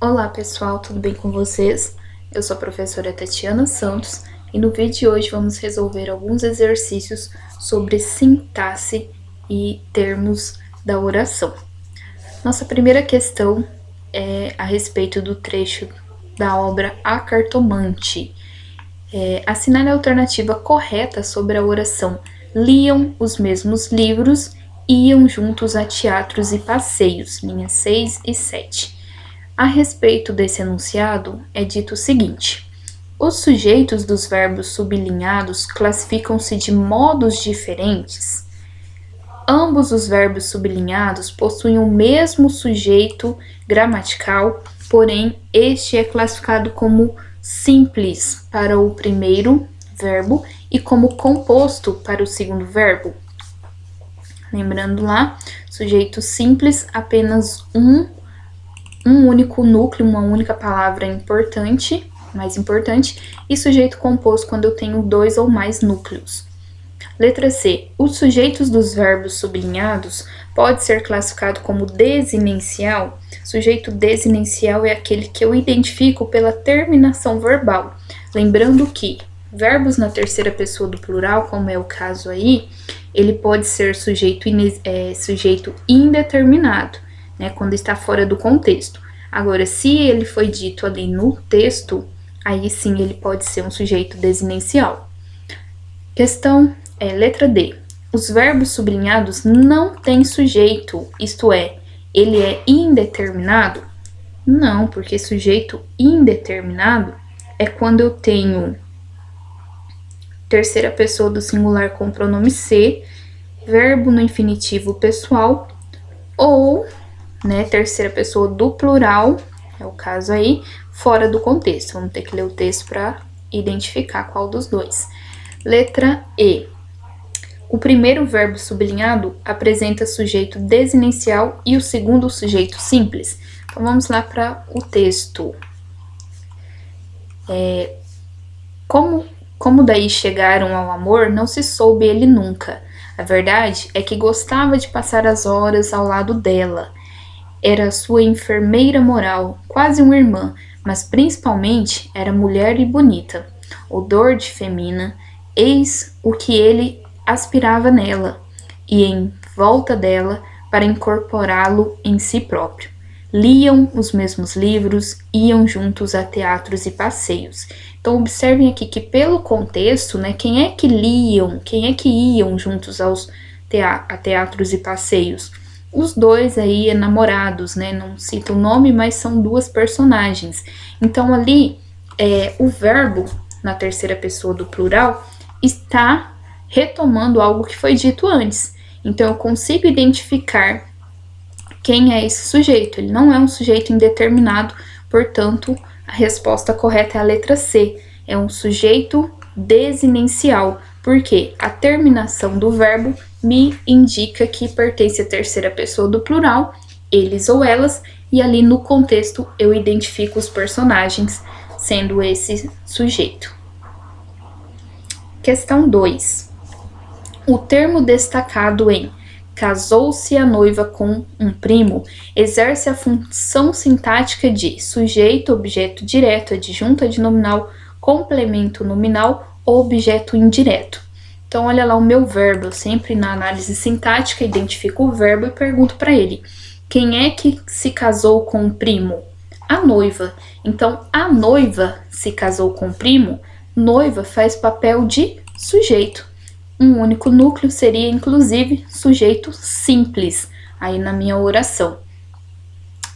Olá pessoal, tudo bem com vocês? Eu sou a professora Tatiana Santos e no vídeo de hoje vamos resolver alguns exercícios sobre sintaxe e termos da oração. Nossa primeira questão é a respeito do trecho da obra A Cartomante. Assinale a alternativa correta sobre a oração. Liam os mesmos livros, iam juntos a teatros e passeios, linhas 6 e 7. A respeito desse enunciado, é dito o seguinte: os sujeitos dos verbos sublinhados classificam-se de modos diferentes. Ambos os verbos sublinhados possuem o mesmo sujeito gramatical, porém este é classificado como simples para o primeiro verbo e como composto para o segundo verbo. Lembrando lá, sujeito simples, apenas um único núcleo, uma única palavra importante, mais importante, e sujeito composto quando eu tenho dois ou mais núcleos. Letra C. Os sujeitos dos verbos sublinhados pode ser classificado como desinencial. Sujeito desinencial é aquele que eu identifico pela terminação verbal. Lembrando que verbos na terceira pessoa do plural, como é o caso aí, ele pode ser sujeito indeterminado, né, quando está fora do contexto. Agora, se ele foi dito ali no texto, aí sim ele pode ser um sujeito desinencial. Questão letra D. Os verbos sublinhados não têm sujeito, isto é, ele é indeterminado? Não, porque sujeito indeterminado é quando eu tenho terceira pessoa do singular com pronome se, verbo no infinitivo pessoal ou, né, terceira pessoa do plural, é o caso aí, fora do contexto. Vamos ter que ler o texto para identificar qual dos dois. Letra E. O primeiro verbo sublinhado apresenta sujeito desinencial e o segundo sujeito simples. Então, vamos lá para o texto. Como daí chegaram ao amor, não se soube ele nunca. A verdade é que gostava de passar as horas ao lado dela. Era sua enfermeira moral, quase uma irmã, mas principalmente era mulher e bonita. Odor de femina, eis o que ele aspirava nela, e em volta dela para incorporá-lo em si próprio. Liam os mesmos livros, iam juntos a teatros e passeios. Então, observem aqui que pelo contexto, né, quem é que liam, quem é que iam juntos a teatros e passeios? Os dois aí namorados, né, não cito o nome, mas são duas personagens. Então, ali, o verbo, na terceira pessoa do plural, está retomando algo que foi dito antes. Então, eu consigo identificar quem é esse sujeito. Ele não é um sujeito indeterminado, portanto, a resposta correta é a letra C. É um sujeito desinencial, porque a terminação do verbo me indica que pertence à terceira pessoa do plural, eles ou elas, e ali no contexto eu identifico os personagens sendo esse sujeito. Questão 2. O termo destacado em casou-se a noiva com um primo exerce a função sintática de sujeito, objeto direto, adjunto adnominal, complemento nominal ou objeto indireto. Então, olha lá o meu verbo. Eu sempre na análise sintática identifico o verbo e pergunto para ele: quem é que se casou com o primo? A noiva. Então, a noiva se casou com o primo. Noiva faz papel de sujeito. Um único núcleo seria, inclusive, sujeito simples, aí na minha oração.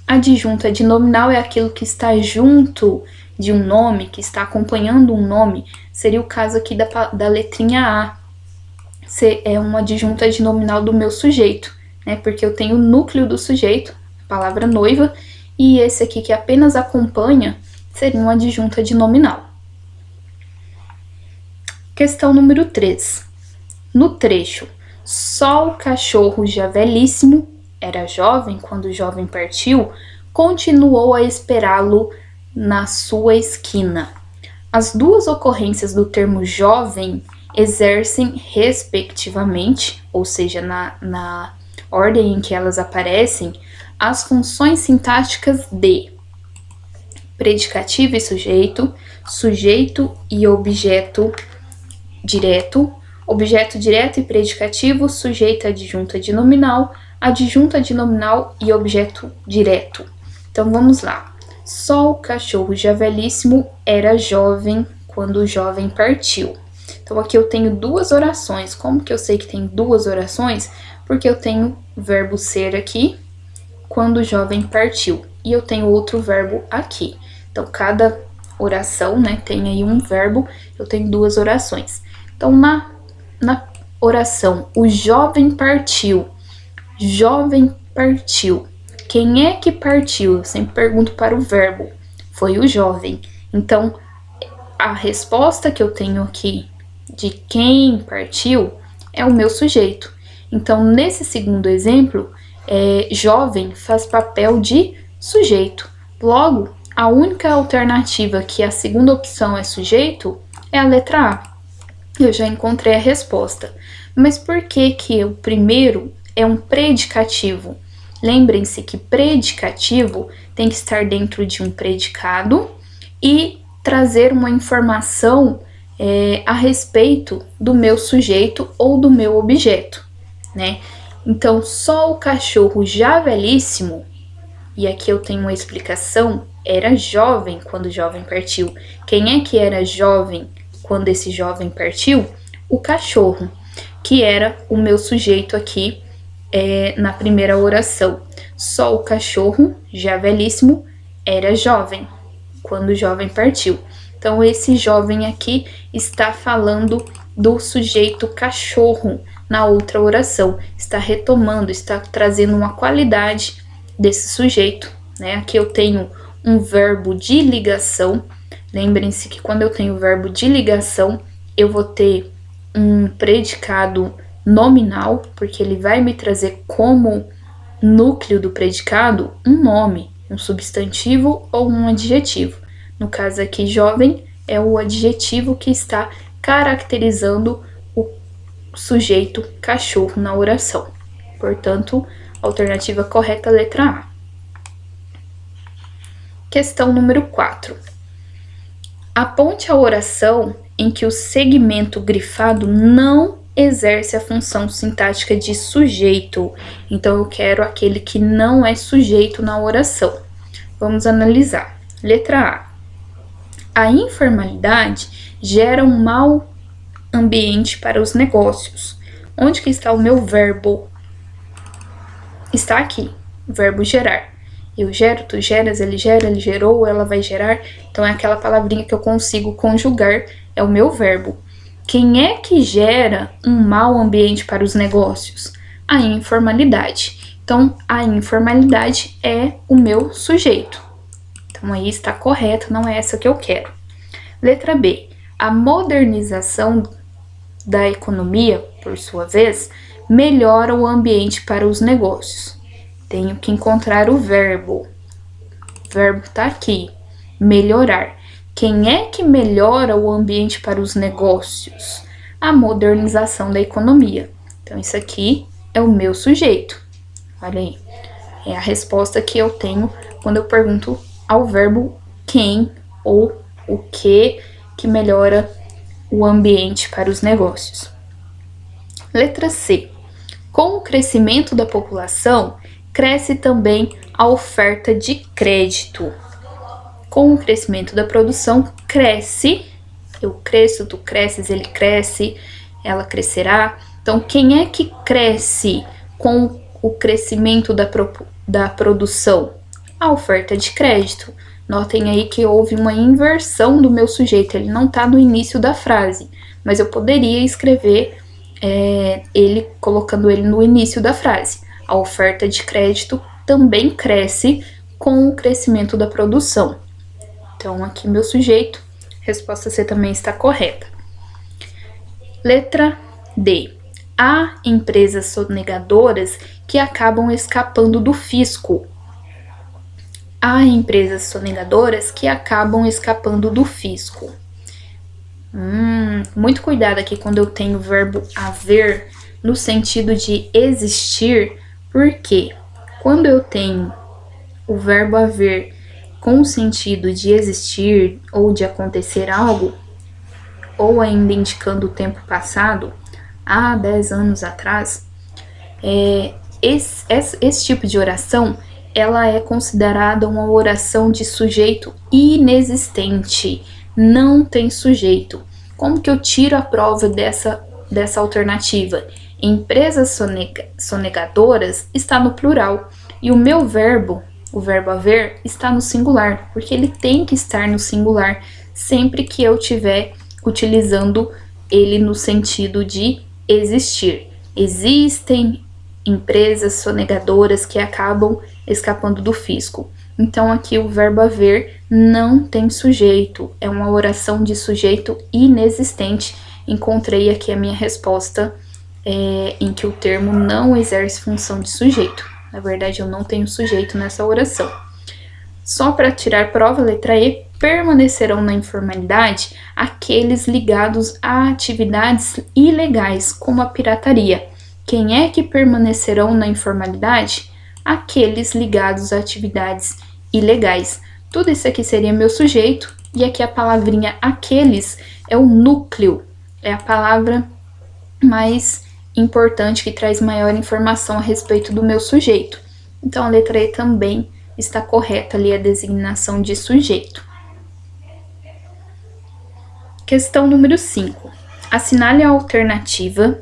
Adjunto adnominal é aquilo que está junto de um nome, que está acompanhando um nome. Seria o caso aqui da letrinha A. É um adjunto adnominal do meu sujeito, né? Porque eu tenho o núcleo do sujeito, a palavra noiva, e esse aqui que apenas acompanha seria um adjunto adnominal. Questão número 3. No trecho, só o cachorro já velhíssimo, era jovem quando o jovem partiu, continuou a esperá-lo na sua esquina. As duas ocorrências do termo jovem exercem respectivamente, ou seja, na ordem em que elas aparecem, as funções sintáticas de predicativo e sujeito, sujeito e objeto direto, objeto direto e predicativo, sujeito adjunto adnominal, adjunto adnominal e objeto direto. Então vamos lá. Só o cachorro já velhíssimo era jovem quando o jovem partiu. Então aqui eu tenho duas orações. Como que eu sei que tem duas orações? Porque eu tenho o verbo ser aqui, quando o jovem partiu. E eu tenho outro verbo aqui. Então cada oração, né, tem aí um verbo, eu tenho duas orações. Então na oração, o jovem partiu. Jovem partiu. Quem é que partiu? Eu sempre pergunto para o verbo. Foi o jovem. Então, a resposta que eu tenho aqui de quem partiu é o meu sujeito. Então, nesse segundo exemplo, jovem faz papel de sujeito. Logo, a única alternativa que a segunda opção é sujeito é a letra A. Eu já encontrei a resposta. Mas por que que o primeiro é um predicativo? Lembrem-se que predicativo tem que estar dentro de um predicado e trazer uma informação a respeito do meu sujeito ou do meu objeto, né? Então, só o cachorro já velhíssimo, e aqui eu tenho uma explicação, era jovem quando o jovem partiu. Quem é que era jovem quando esse jovem partiu? O cachorro, que era o meu sujeito aqui na primeira oração. Só o cachorro, já velhíssimo, era jovem quando o jovem partiu. Então, esse jovem aqui está falando do sujeito cachorro na outra oração. Está retomando, está trazendo uma qualidade desse sujeito, né? Aqui eu tenho um verbo de ligação. Lembrem-se que quando eu tenho verbo de ligação, eu vou ter um predicado nominal, porque ele vai me trazer como núcleo do predicado um nome, um substantivo ou um adjetivo. No caso aqui, jovem é o adjetivo que está caracterizando o sujeito cachorro na oração. Portanto, alternativa correta, letra A. Questão número 4. Aponte a oração em que o segmento grifado não exerce a função sintática de sujeito. Então, eu quero aquele que não é sujeito na oração. Vamos analisar. Letra A. A informalidade gera um mau ambiente para os negócios. Onde que está o meu verbo? Está aqui, o verbo gerar. Eu gero, tu geras, ele gerou, ela vai gerar. Então, é aquela palavrinha que eu consigo conjugar, é o meu verbo. Quem é que gera um mau ambiente para os negócios? A informalidade. Então, a informalidade é o meu sujeito. Então, aí está correto, não é essa que eu quero. Letra B. A modernização da economia, por sua vez, melhora o ambiente para os negócios. Tenho que encontrar o verbo. O verbo está aqui. Melhorar. Quem é que melhora o ambiente para os negócios? A modernização da economia. Então, isso aqui é o meu sujeito. Olha aí. É a resposta que eu tenho quando eu pergunto ao verbo quem ou o que melhora o ambiente para os negócios. Letra C. Com o crescimento da população, cresce também a oferta de crédito. Com o crescimento da produção, cresce. Eu cresço, tu cresces, ele cresce, ela crescerá. Então, quem é que cresce com o crescimento da produção? A oferta de crédito. Notem aí que houve uma inversão do meu sujeito, ele não está no início da frase, mas eu poderia escrever ele colocando ele no início da frase. A oferta de crédito também cresce com o crescimento da produção. Então, aqui meu sujeito, resposta C também está correta. Letra D. Há empresas sonegadoras que acabam escapando do fisco. Há empresas sonegadoras que acabam escapando do fisco. Muito cuidado aqui quando eu tenho o verbo haver no sentido de existir, porque quando eu tenho o verbo haver com o sentido de existir ou de acontecer algo, ou ainda indicando o tempo passado, há 10 anos atrás, esse tipo de oração, ela é considerada uma oração de sujeito inexistente, não tem sujeito. Como que eu tiro a prova dessa alternativa? Empresas sonegadoras está no plural e o meu verbo, o verbo haver, está no singular, porque ele tem que estar no singular sempre que eu estiver utilizando ele no sentido de existir. Existem empresas sonegadoras que acabam escapando do fisco. Então aqui o verbo haver não tem sujeito, é uma oração de sujeito inexistente. Encontrei aqui a minha resposta em que o termo não exerce função de sujeito. Na verdade, eu não tenho sujeito nessa oração. Só para tirar prova, letra E, permanecerão na informalidade aqueles ligados a atividades ilegais, como a pirataria. Quem é que permanecerão na informalidade? Aqueles ligados a atividades ilegais. Tudo isso aqui seria meu sujeito, e aqui a palavrinha aqueles é o núcleo, é a palavra mais importante que traz maior informação a respeito do meu sujeito. Então a letra E também está correta ali a designação de sujeito. Questão número 5. Assinale a alternativa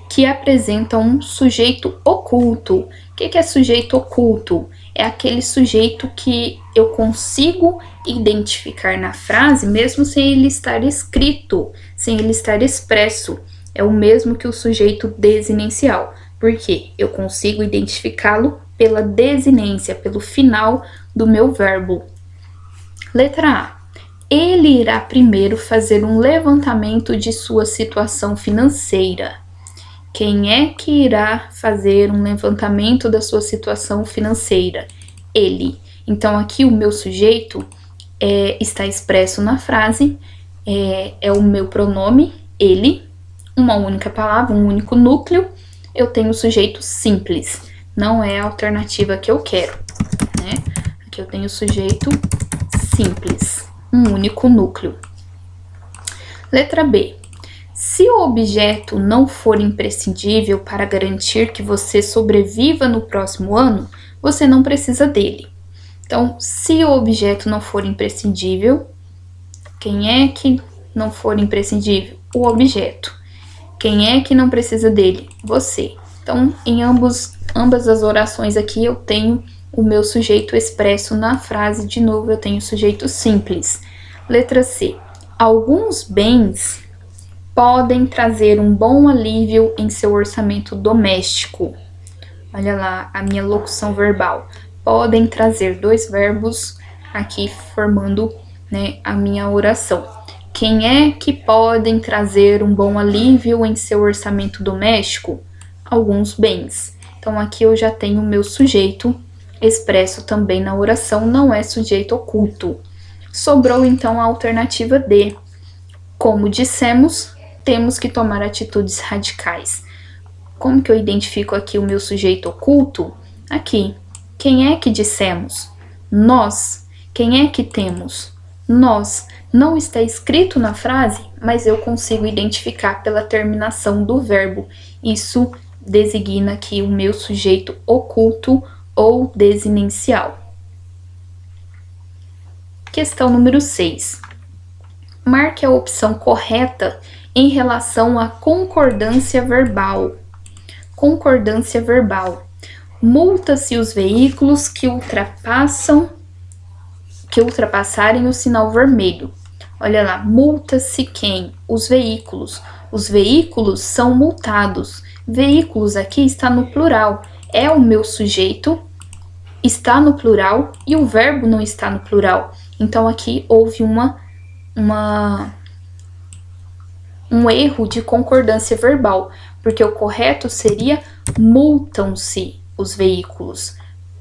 que apresenta um sujeito oculto. O que é sujeito oculto? É aquele sujeito que eu consigo identificar na frase mesmo sem ele estar escrito, sem ele estar expresso. É o mesmo que o sujeito desinencial. Por quê? Eu consigo identificá-lo pela desinência, pelo final do meu verbo. Letra A. Ele irá primeiro fazer um levantamento de sua situação financeira. Quem é que irá fazer um levantamento da sua situação financeira? Ele. Então, aqui o meu sujeito está expresso na frase, é o meu pronome, ele, uma única palavra, um único núcleo. Eu tenho o sujeito simples, não é a alternativa que eu quero, né? Aqui eu tenho o sujeito simples, um único núcleo. Letra B. Se o objeto não for imprescindível para garantir que você sobreviva no próximo ano, você não precisa dele. Então, se o objeto não for imprescindível, quem é que não for imprescindível? O objeto. Quem é que não precisa dele? Você. Então, em ambas as orações aqui, eu tenho o meu sujeito expresso na frase. De novo, eu tenho sujeito simples. Letra C. Alguns bens podem trazer um bom alívio em seu orçamento doméstico. Olha lá a minha locução verbal. Podem trazer, dois verbos aqui formando, né, a minha oração. Quem é que podem trazer um bom alívio em seu orçamento doméstico? Alguns bens. Então aqui eu já tenho o meu sujeito expresso também na oração, não é sujeito oculto. Sobrou então a alternativa D. Como dissemos, temos que tomar atitudes radicais. Como que eu identifico aqui o meu sujeito oculto? Aqui. Quem é que dissemos? Nós. Quem é que temos? Nós. Não está escrito na frase, mas eu consigo identificar pela terminação do verbo. Isso designa aqui o meu sujeito oculto ou desinencial. Questão número 6. Marque a opção correta em relação à concordância verbal. Concordância verbal. Multa-se os veículos que ultrapassarem o sinal vermelho. Olha lá, multa-se quem? Os veículos. Os veículos são multados. Veículos aqui está no plural. É o meu sujeito, está no plural e o verbo não está no plural. Então aqui houve um erro de concordância verbal, porque o correto seria multam-se os veículos.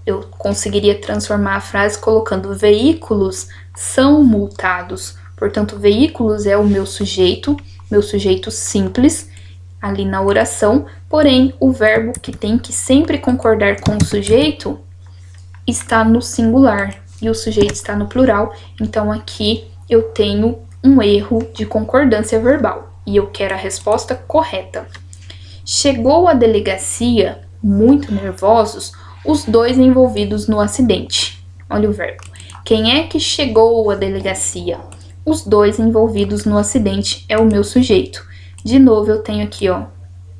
Eu conseguiria transformar a frase colocando veículos são multados. Portanto, veículos é o meu sujeito simples ali na oração, porém o verbo que tem que sempre concordar com o sujeito está no singular. e o sujeito está no plural, então aqui eu tenho um erro de concordância verbal e eu quero a resposta correta. Chegou à delegacia, muito nervosos, os dois envolvidos no acidente. Olha o verbo. Quem é que chegou à delegacia? Os dois envolvidos no acidente é o meu sujeito. De novo, eu tenho aqui, ó,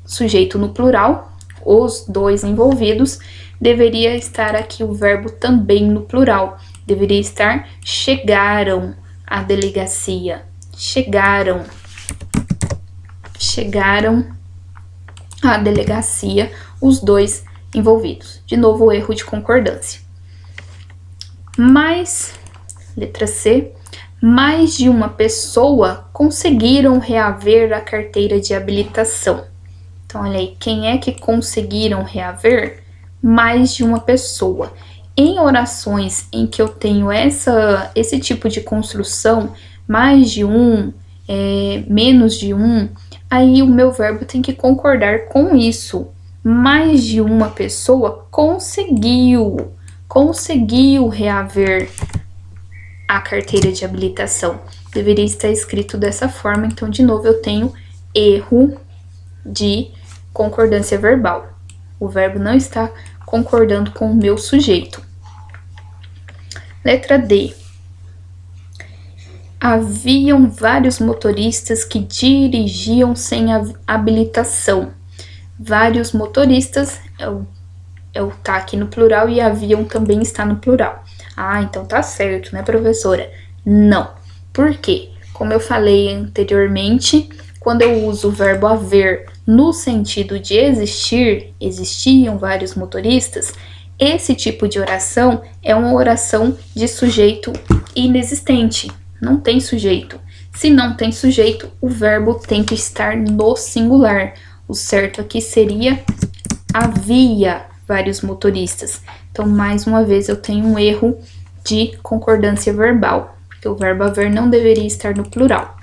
sujeito no plural, os dois envolvidos. Deveria estar aqui o verbo também no plural. Deveria estar chegaram à delegacia. Chegaram à delegacia os dois envolvidos. De novo, o erro de concordância. Mas, letra C, mais de uma pessoa conseguiram reaver a carteira de habilitação. Então, olha aí, quem é que conseguiram reaver? Mais de uma pessoa. Em orações em que eu tenho esse tipo de construção, mais de um, menos de um, aí o meu verbo tem que concordar com isso. Mais de uma pessoa conseguiu reaver a carteira de habilitação. Deveria estar escrito dessa forma, então, de novo, eu tenho erro de concordância verbal. O verbo não está concordando com o meu sujeito. Letra D. Haviam vários motoristas que dirigiam sem habilitação. Vários motoristas tá aqui no plural e haviam também está no plural. Ah, então tá certo, né, professora? Não. Por quê? Como eu falei anteriormente, quando eu uso o verbo haver no sentido de existir, existiam vários motoristas, esse tipo de oração é uma oração de sujeito inexistente. Não tem sujeito. Se não tem sujeito, o verbo tem que estar no singular. O certo aqui seria havia vários motoristas. Então, mais uma vez, eu tenho um erro de concordância verbal, porque o verbo haver não deveria estar no plural.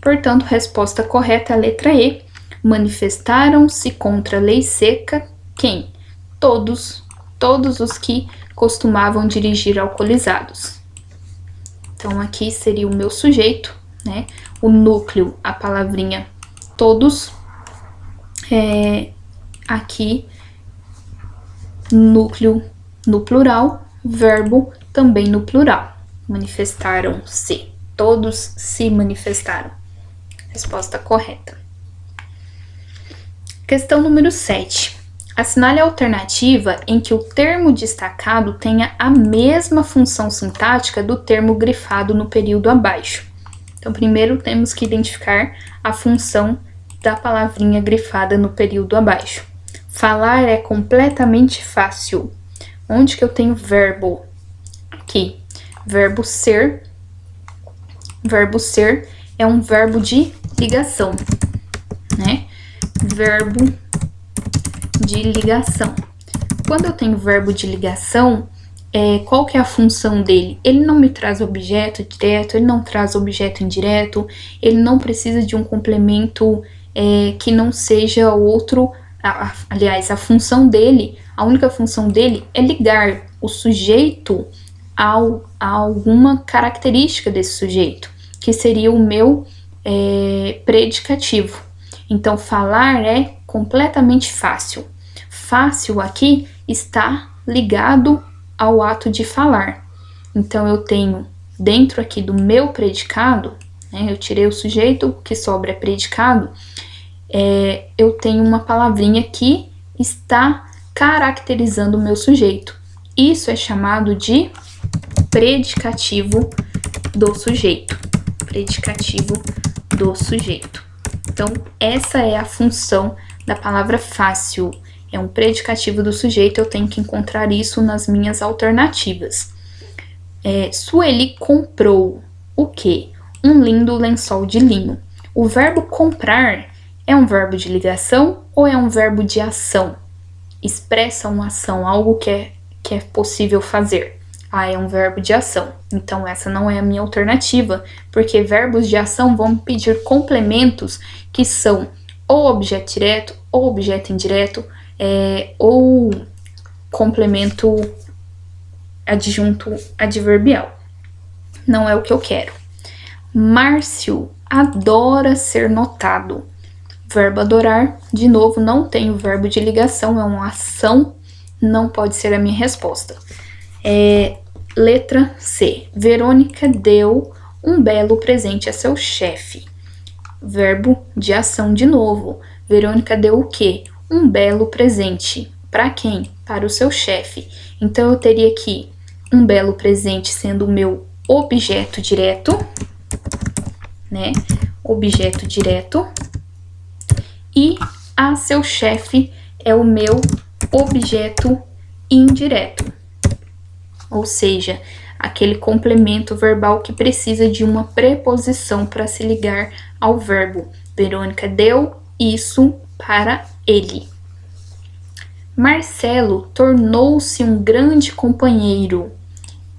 Portanto, resposta correta é a letra E. Manifestaram-se contra a lei seca quem? Todos os que costumavam dirigir alcoolizados. Então, aqui seria o meu sujeito, né? O núcleo, a palavrinha todos. Aqui, núcleo no plural, verbo também no plural. Manifestaram-se. Todos se manifestaram. Resposta correta. Questão número 7. Assinale a alternativa em que o termo destacado tenha a mesma função sintática do termo grifado no período abaixo. Então, primeiro temos que identificar a função da palavrinha grifada no período abaixo. Falar é completamente fácil. Onde que eu tenho verbo? Aqui. Verbo ser. Verbo ser é um verbo de ligação, né? Verbo de ligação. Quando eu tenho verbo de ligação, qual que é a função dele? Ele não me traz objeto direto, ele não traz objeto indireto, ele não precisa de um complemento que não seja outro. Aliás, a única função dele é ligar o sujeito a alguma característica desse sujeito, que seria o meu predicativo. Então, falar é completamente fácil. Fácil aqui está ligado ao ato de falar. Então, eu tenho dentro aqui do meu predicado, né, eu tirei o sujeito, o que sobra é predicado, eu tenho uma palavrinha que está caracterizando o meu sujeito. Isso é chamado de predicativo do sujeito. Predicativo do sujeito. Então, essa é a função da palavra fácil. É um predicativo do sujeito, eu tenho que encontrar isso nas minhas alternativas. Sueli comprou o quê? Um lindo lençol de linho. O verbo comprar é um verbo de ligação ou é um verbo de ação? Expressa uma ação, algo que é possível fazer. É um verbo de ação. Então, essa não é a minha alternativa, porque verbos de ação vão me pedir complementos que são ou objeto direto, ou objeto indireto, ou complemento adjunto adverbial. Não é o que eu quero. Márcio adora ser notado. Verbo adorar, de novo, não tem o verbo de ligação, é uma ação, não pode ser a minha resposta. Letra C. Verônica deu um belo presente a seu chefe. Verbo de ação de novo. Verônica deu o quê? Um belo presente. Para quem? Para o seu chefe. Então eu teria aqui um belo presente sendo o meu objeto direto, né? Objeto direto. E a seu chefe é o meu objeto indireto. Ou seja, aquele complemento verbal que precisa de uma preposição para se ligar ao verbo. Verônica deu isso para ele. Marcelo tornou-se um grande companheiro.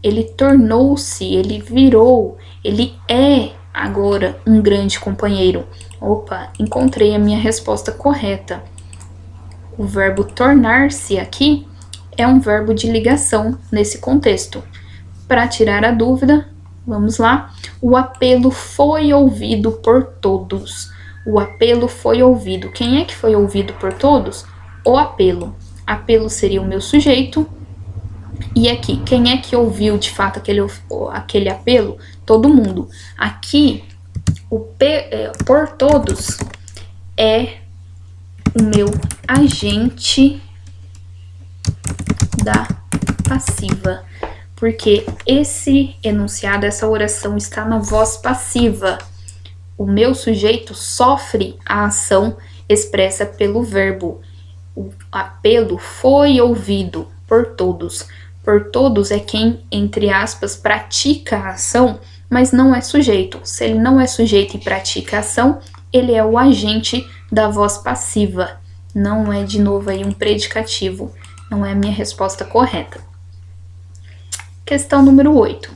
Ele tornou-se, ele virou, ele é agora um grande companheiro. Opa, encontrei a minha resposta correta. O verbo tornar-se aqui é um verbo de ligação nesse contexto. Para tirar a dúvida, vamos lá. O apelo foi ouvido por todos. O apelo foi ouvido. Quem é que foi ouvido por todos? O apelo. Apelo seria o meu sujeito. E aqui, quem é que ouviu de fato aquele apelo? Todo mundo. Aqui, por todos é o meu agente da passiva, porque esse enunciado, essa oração está na voz passiva. O meu sujeito sofre a ação expressa pelo verbo. O apelo foi ouvido por todos. Por todos é quem, entre aspas, pratica a ação, mas não é sujeito. Se ele não é sujeito e pratica a ação, ele é o agente da voz passiva. Não é, de novo, aí um predicativo. Não é a minha resposta correta. Questão número 8.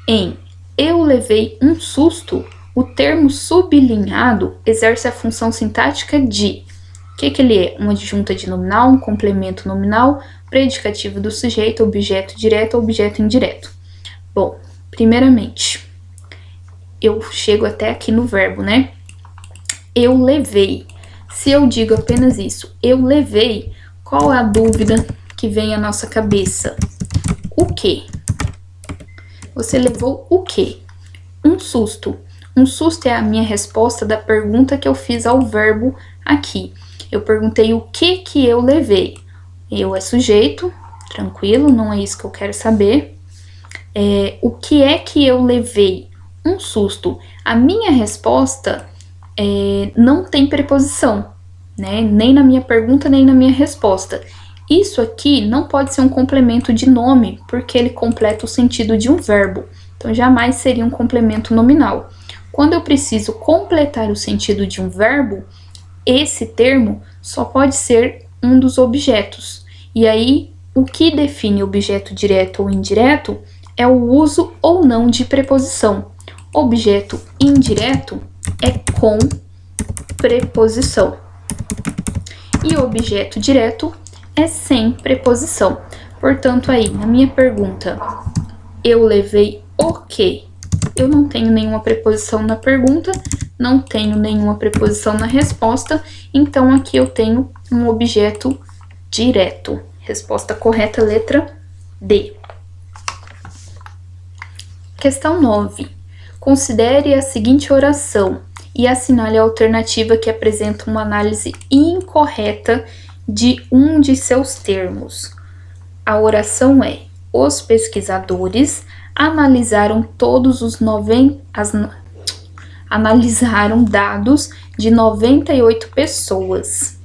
Em eu levei um susto, o termo sublinhado exerce a função sintática de... O que ele é? Uma adjunta de nominal, um complemento nominal, predicativo do sujeito, objeto direto ou objeto indireto. Bom, primeiramente, eu chego até aqui no verbo, né? Eu levei. Se eu digo apenas isso, eu levei, qual é a dúvida que vem à nossa cabeça? O quê? Você levou o quê? Um susto. Um susto é a minha resposta da pergunta que eu fiz ao verbo aqui. Eu perguntei o que eu levei. Eu é sujeito, tranquilo, não é isso que eu quero saber. O que é que eu levei? Um susto. A minha resposta não tem preposição, né? Nem na minha pergunta, nem na minha resposta. Isso aqui não pode ser um complemento de nome, porque ele completa o sentido de um verbo. Então, jamais seria um complemento nominal. Quando eu preciso completar o sentido de um verbo, esse termo só pode ser um dos objetos. E aí, o que define objeto direto ou indireto é o uso ou não de preposição. Objeto indireto é com preposição. E objeto direto é sem preposição. Portanto, aí, na minha pergunta, eu levei o quê? Eu não tenho nenhuma preposição na pergunta, não tenho nenhuma preposição na resposta, então aqui eu tenho um objeto direto. Resposta correta, letra D. Questão 9. Considere a seguinte oração e assinale a alternativa que apresenta uma análise incorreta de um de seus termos. A oração é: os pesquisadores analisaram analisaram dados de 98 pessoas.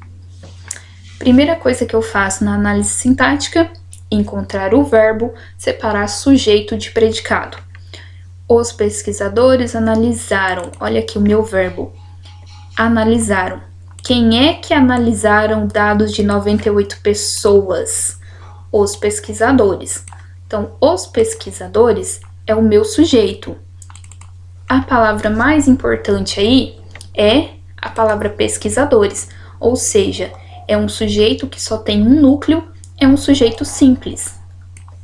Primeira coisa que eu faço na análise sintática, encontrar o verbo, separar sujeito de predicado. Os pesquisadores analisaram, olha aqui o meu verbo, analisaram. Quem é que analisaram dados de 98 pessoas? Os pesquisadores. Então, os pesquisadores é o meu sujeito. A palavra mais importante aí é a palavra pesquisadores, ou seja, é um sujeito que só tem um núcleo, é um sujeito simples.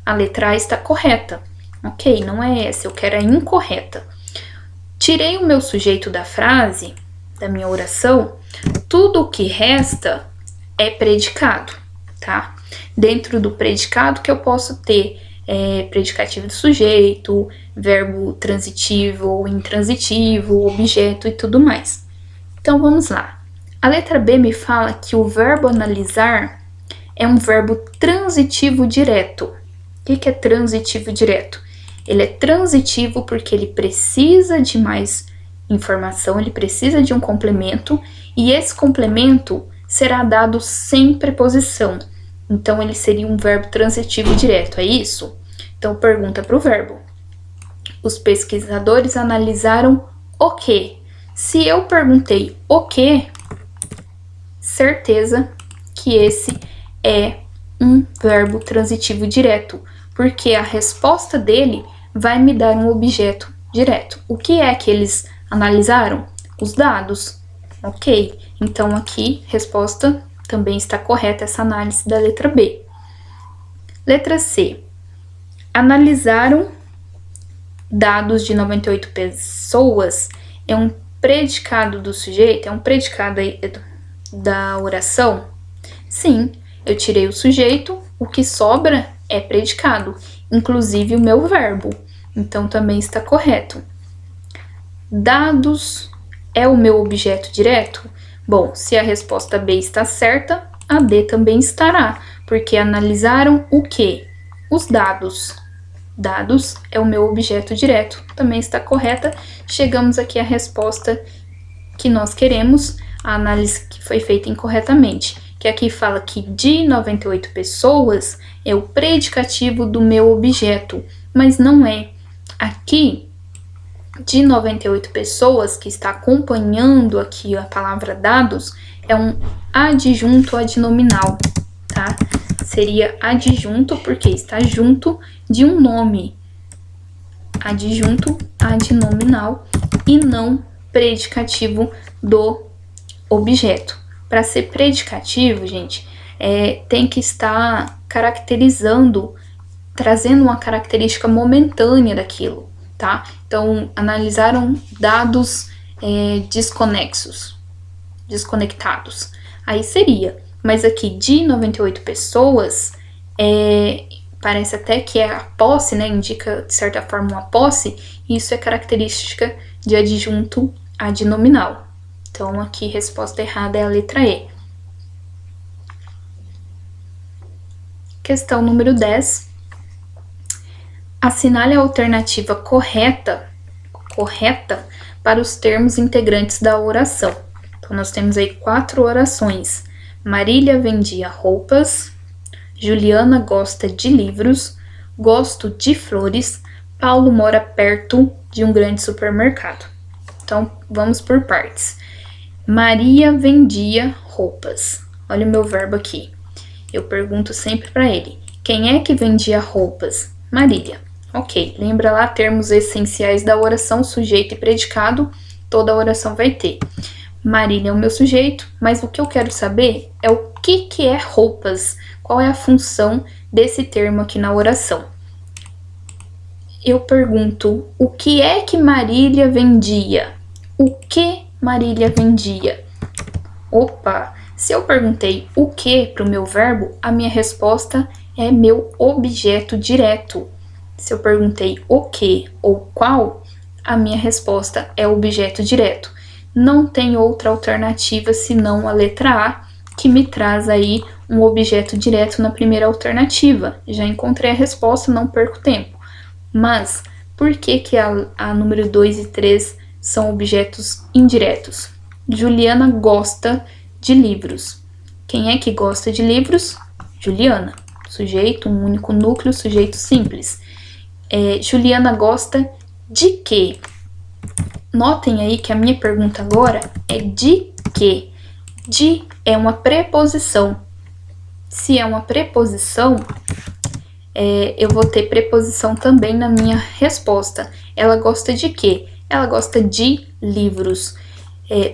a letra A está correta. Ok, não é essa, eu quero a incorreta. Tirei o meu sujeito da frase, da minha oração, tudo o que resta é predicado, tá? Dentro do predicado que eu posso ter predicativo do sujeito, verbo transitivo ou intransitivo, objeto e tudo mais. Então vamos lá. A letra B me fala que o verbo analisar é um verbo transitivo direto. O que é transitivo direto? Ele é transitivo porque ele precisa de mais informação, ele precisa de um complemento, e esse complemento será dado sem preposição. Então, ele seria um verbo transitivo direto, é isso? Então, pergunta para o verbo. Os pesquisadores analisaram o quê? Se eu perguntei o quê, certeza que esse é um verbo transitivo direto, porque a resposta dele vai me dar um objeto direto. O que é que eles analisaram? Os dados. Ok, então aqui, resposta também está correta, essa análise da letra B. Letra C. Analisaram dados de 98 pessoas é um predicado do sujeito? É um predicado aí da oração? Sim, eu tirei o sujeito, o que sobra é predicado, inclusive o meu verbo. Então também está correto. Dados é o meu objeto direto? Bom, se a resposta B está certa, a D também estará, porque analisaram o quê? Os dados. Dados é o meu objeto direto, também está correta. Chegamos aqui à resposta que nós queremos, a análise que foi feita incorretamente, que aqui fala que de 98 pessoas é o predicativo do meu objeto, mas não é. Aqui, de 98 pessoas que está acompanhando aqui a palavra dados, é um adjunto adnominal, tá? Seria adjunto porque está junto de um nome. Adjunto adnominal e não predicativo do objeto. Para ser predicativo, gente, tem que estar caracterizando, trazendo uma característica momentânea daquilo, tá? Então, analisaram dados desconectados. Aí seria, mas aqui de 98 pessoas, parece até que é a posse, né? Indica de certa forma uma posse, e isso é característica de adjunto adnominal. Então, aqui, resposta errada é a letra E. Questão número 10. Assinale a alternativa correta para os termos integrantes da oração. Então, nós temos aí 4 orações. Marília vendia roupas, Juliana gosta de livros, gosto de flores, Paulo mora perto de um grande supermercado. Então, vamos por partes. Maria vendia roupas. Olha o meu verbo aqui. Eu pergunto sempre para ele: quem é que vendia roupas? Marília. Ok, lembra lá termos essenciais da oração, sujeito e predicado, toda a oração vai ter. Marília é o meu sujeito, mas o que eu quero saber é o que é roupas, qual é a função desse termo aqui na oração. Eu pergunto: o que é que Marília vendia? O que Marília vendia? Opa, se eu perguntei o que para o meu verbo, a minha resposta é meu objeto direto. Se eu perguntei o que ou qual, a minha resposta é objeto direto. Não tem outra alternativa senão a letra A, que me traz aí um objeto direto na primeira alternativa. Já encontrei a resposta, não perco tempo. Mas por que a número 2 e 3 são objetos indiretos? Juliana gosta de livros. Quem é que gosta de livros? Juliana. Sujeito, um único núcleo, sujeito simples. Juliana gosta de quê? Notem aí que a minha pergunta agora é de quê? De é uma preposição. Se é uma preposição, eu vou ter preposição também na minha resposta. Ela gosta de quê? Ela gosta de livros.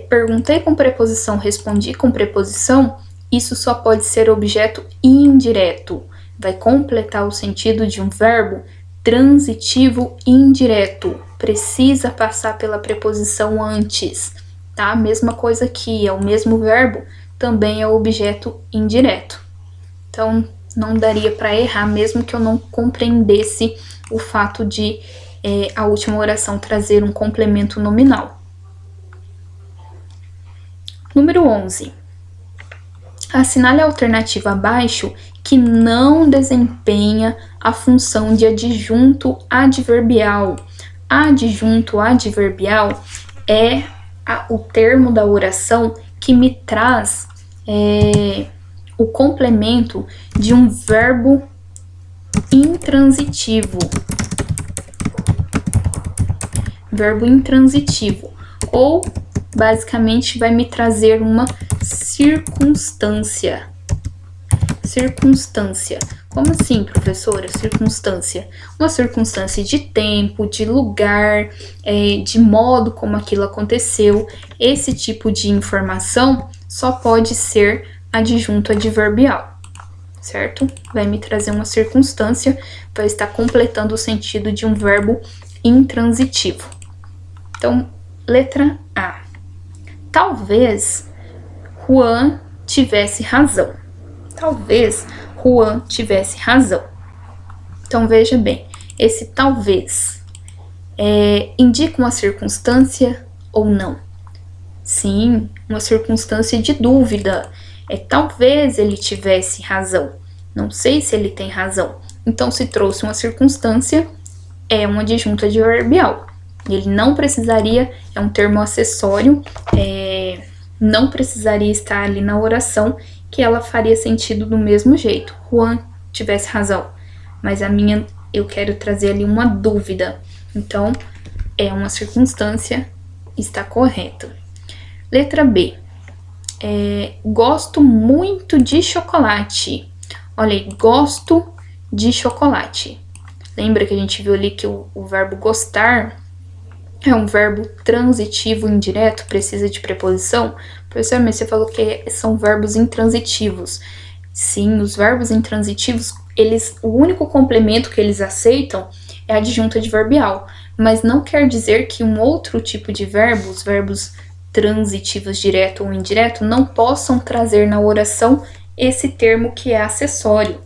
Perguntei com preposição, respondi com preposição, isso só pode ser objeto indireto. vai completar o sentido de um verbo transitivo indireto. Precisa passar pela preposição antes, tá? Mesma coisa aqui, é o mesmo verbo, também é objeto indireto. Então, não daria para errar, mesmo que eu não compreendesse o fato de a última oração trazer um complemento nominal. Número 11. Assinale a alternativa abaixo que não desempenha a função de adjunto adverbial. Adjunto adverbial é o termo da oração que me traz o complemento de um verbo intransitivo. Verbo intransitivo. Ou, basicamente, vai me trazer uma circunstância. Circunstância. Como assim, professora? Circunstância. Uma circunstância de tempo, de lugar, de modo como aquilo aconteceu. Esse tipo de informação só pode ser adjunto adverbial, certo? Vai me trazer uma circunstância, vai estar completando o sentido de um verbo intransitivo. Então, letra A. Talvez Juan tivesse razão. Talvez Juan tivesse razão. Então, veja bem, esse talvez indica uma circunstância ou não? Sim, uma circunstância de dúvida. Talvez ele tivesse razão. Não sei se ele tem razão. Então, se trouxe uma circunstância, é um adjunto adverbial. Ele não precisaria, é um termo acessório, não precisaria estar ali na oração, que ela faria sentido do mesmo jeito. Juan tivesse razão, mas eu quero trazer ali uma dúvida. Então, é uma circunstância, está correto. Letra B. Gosto muito de chocolate. Olha aí, gosto de chocolate. Lembra que a gente viu ali que o verbo gostar é um verbo transitivo indireto, precisa de preposição? Professor, mas você falou que são verbos intransitivos. Sim, os verbos intransitivos, o único complemento que eles aceitam é adjunto adverbial, mas não quer dizer que um outro tipo de verbo, os verbos transitivos direto ou indireto, não possam trazer na oração esse termo que é acessório.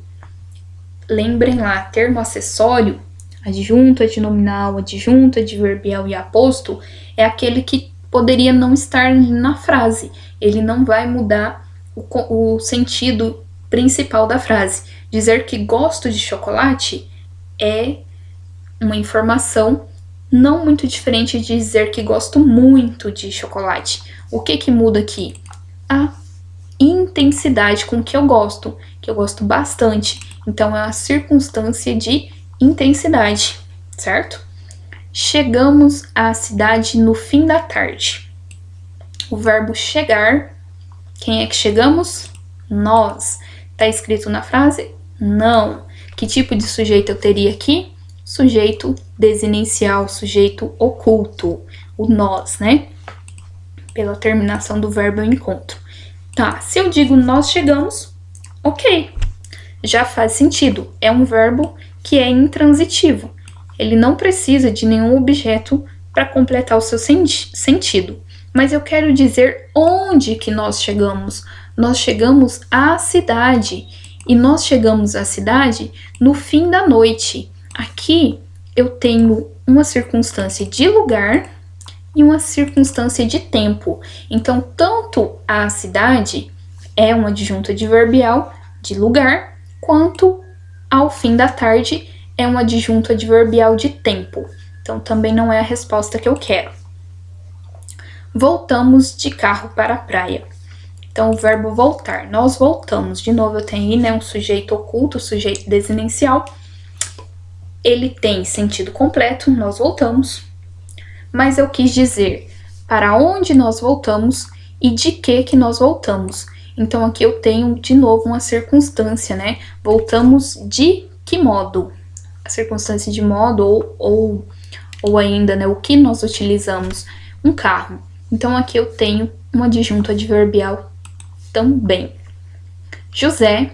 Lembrem lá, termo acessório, adjunto adnominal, adjunto adverbial e aposto, é aquele que poderia não estar na frase. Ele não vai mudar o sentido principal da frase. Dizer que gosto de chocolate é uma informação não muito diferente de dizer que gosto muito de chocolate. O que muda aqui? A intensidade com que eu gosto bastante. Então, é uma circunstância de intensidade, certo? Chegamos à cidade no fim da tarde. O verbo chegar, quem é que chegamos? Nós. Tá escrito na frase? Não. Que tipo de sujeito eu teria aqui? Sujeito desinencial, sujeito oculto, o nós, né? Pela terminação do verbo eu encontro. Tá, se eu digo nós chegamos, ok, já faz sentido. É um verbo que é intransitivo. Ele não precisa de nenhum objeto para completar o seu sentido. Mas eu quero dizer onde que nós chegamos. Nós chegamos à cidade. E nós chegamos à cidade no fim da noite. Aqui eu tenho uma circunstância de lugar e uma circunstância de tempo. Então, tanto a cidade é um adjunto adverbial de lugar, quanto ao fim da tarde é um adjunto adverbial de tempo. Então, também não é a resposta que eu quero. Voltamos de carro para a praia. Então, o verbo voltar. Nós voltamos. De novo, eu tenho aí, né, um sujeito oculto, sujeito desinencial. Ele tem sentido completo, nós voltamos. Mas eu quis dizer para onde nós voltamos e de que nós voltamos. Então, aqui eu tenho, de novo, uma circunstância, né? Voltamos de que modo? A circunstância de modo ou ainda, né, o que nós utilizamos? Um carro. Então, aqui eu tenho um adjunto adverbial também. José,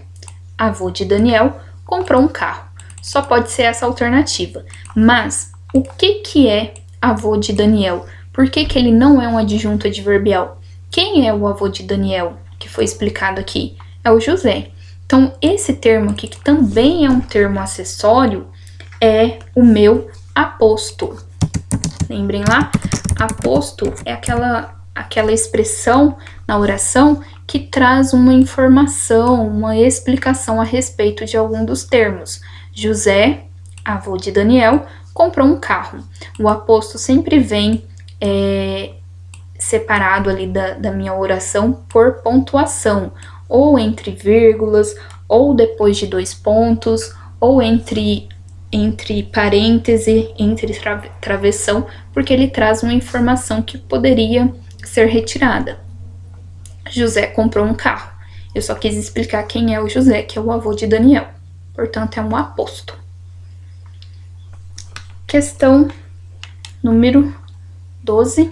avô de Daniel, comprou um carro. Só pode ser essa alternativa. Mas o que é avô de Daniel? Por que ele não é um adjunto adverbial? Quem é o avô de Daniel, que foi explicado aqui? É o José. Então, esse termo aqui, que também é um termo acessório, é o meu aposto. Lembrem lá? Aposto é aquela expressão na oração que traz uma informação, uma explicação a respeito de algum dos termos. José, avô de Daniel, comprou um carro. O aposto sempre vem separado ali da minha oração por pontuação, ou entre vírgulas, ou depois de 2 pontos, ou entre parêntese, entre travessão, porque ele traz uma informação que poderia ser retirada. José comprou um carro. Eu só quis explicar quem é o José, que é o avô de Daniel. Portanto, é um aposto. Questão número 12.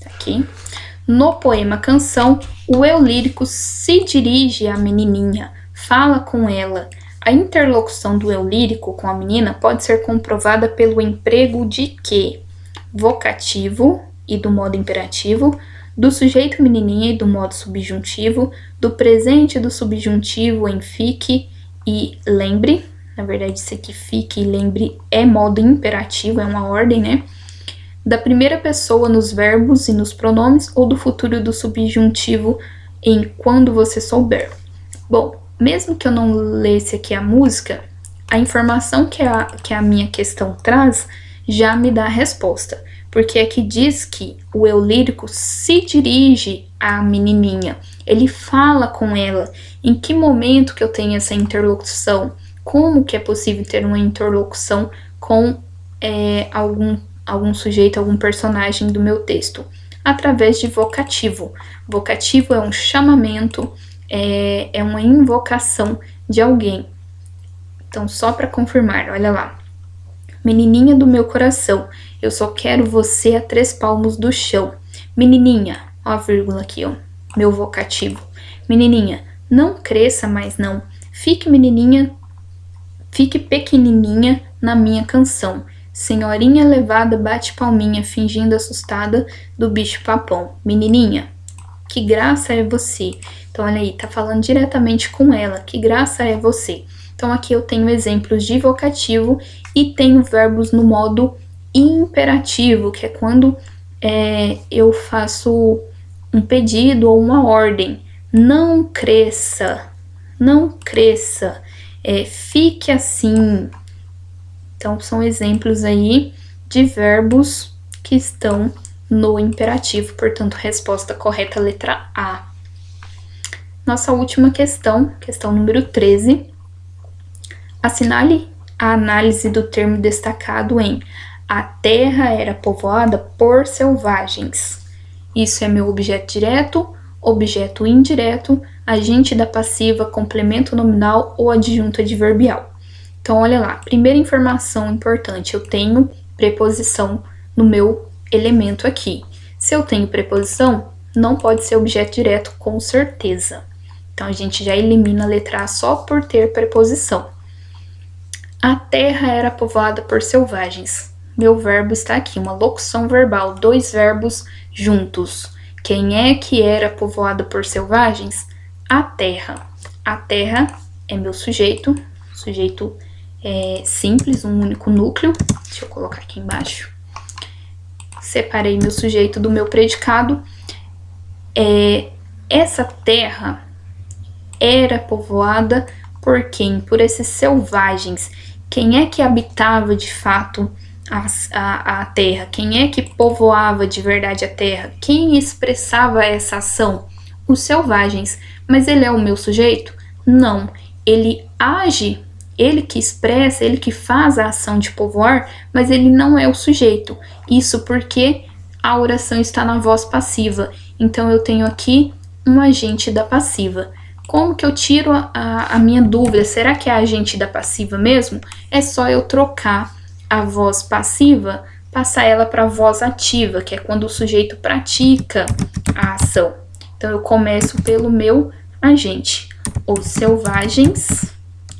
Aqui. No poema Canção, o eu lírico se dirige à menininha, fala com ela. A interlocução do eu lírico com a menina pode ser comprovada pelo emprego de que? Vocativo e do modo imperativo, do sujeito menininha e do modo subjuntivo, do presente do subjuntivo em fique e lembre. Na verdade, isso aqui, fique e lembre, é modo imperativo, é uma ordem, né? Da primeira pessoa nos verbos e nos pronomes, ou do futuro do subjuntivo em quando você souber. Bom, mesmo que eu não lesse aqui a música, a informação que a minha questão traz já me dá a resposta. Porque aqui diz que o eu lírico se dirige à menininha, ele fala com ela. Em que momento que eu tenho essa interlocução? Como que é possível ter uma interlocução com algum sujeito, algum personagem do meu texto? Através de vocativo. Vocativo é um chamamento, é uma invocação de alguém. Então, só para confirmar, olha lá. Menininha do meu coração, eu só quero você a 3 palmos do chão. Menininha, ó a vírgula aqui, ó, meu vocativo. Menininha, não cresça mais não. Fique pequenininha na minha canção. Senhorinha levada bate palminha, fingindo assustada do bicho papão. Menininha, que graça é você. Então, olha aí, tá falando diretamente com ela. Que graça é você. Então, aqui eu tenho exemplos de vocativo e tenho verbos no modo imperativo, que é quando eu faço um pedido ou uma ordem. Não cresça, não cresça, fique assim. Então, são exemplos aí de verbos que estão no imperativo, portanto, resposta correta, letra A. Nossa última questão, questão número 13. Assinale a análise do termo destacado em a terra era povoada por selvagens. Isso é meu objeto direto, objeto indireto, agente da passiva, complemento nominal ou adjunto adverbial. Então, olha lá, primeira informação importante, eu tenho preposição no meu elemento aqui. Se eu tenho preposição, não pode ser objeto direto com certeza. Então, a gente já elimina a letra A só por ter preposição. A terra era povoada por selvagens. Meu verbo está aqui, uma locução verbal, 2 verbos juntos. Quem é que era povoada por selvagens? A terra. A terra é meu sujeito simples, um único núcleo. Deixa eu colocar aqui embaixo. Separei meu sujeito do meu predicado. Essa terra era povoada por quem? Por esses selvagens. Quem é que habitava de fato a terra? Quem é que povoava de verdade a terra? Quem expressava essa ação? Os selvagens. Mas ele é o meu sujeito? Não. Ele age, ele que expressa, ele que faz a ação de povoar, mas ele não é o sujeito. Isso porque a oração está na voz passiva. Então, eu tenho aqui um agente da passiva. Como que eu tiro a minha dúvida? Será que é agente da passiva mesmo? É só eu trocar a voz passiva, passar ela para a voz ativa, que é quando o sujeito pratica a ação. Então, eu começo pelo meu agente. Os selvagens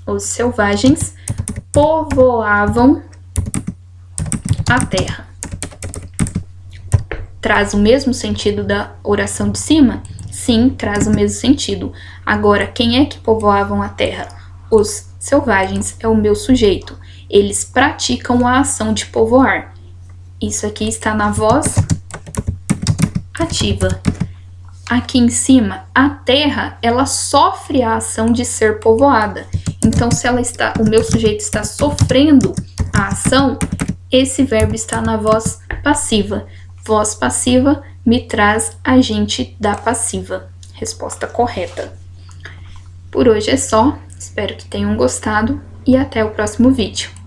Os selvagens povoavam a terra. Traz o mesmo sentido da oração de cima? Sim, traz o mesmo sentido. Agora, quem é que povoavam a terra? Os selvagens é o meu sujeito. Eles praticam a ação de povoar. Isso aqui está na voz ativa. Aqui em cima, a terra, ela sofre a ação de ser povoada. Então, se o meu sujeito está sofrendo a ação, esse verbo está na voz passiva. Voz passiva me traz agente da passiva. Resposta correta. Por hoje é só. Espero que tenham gostado e até o próximo vídeo.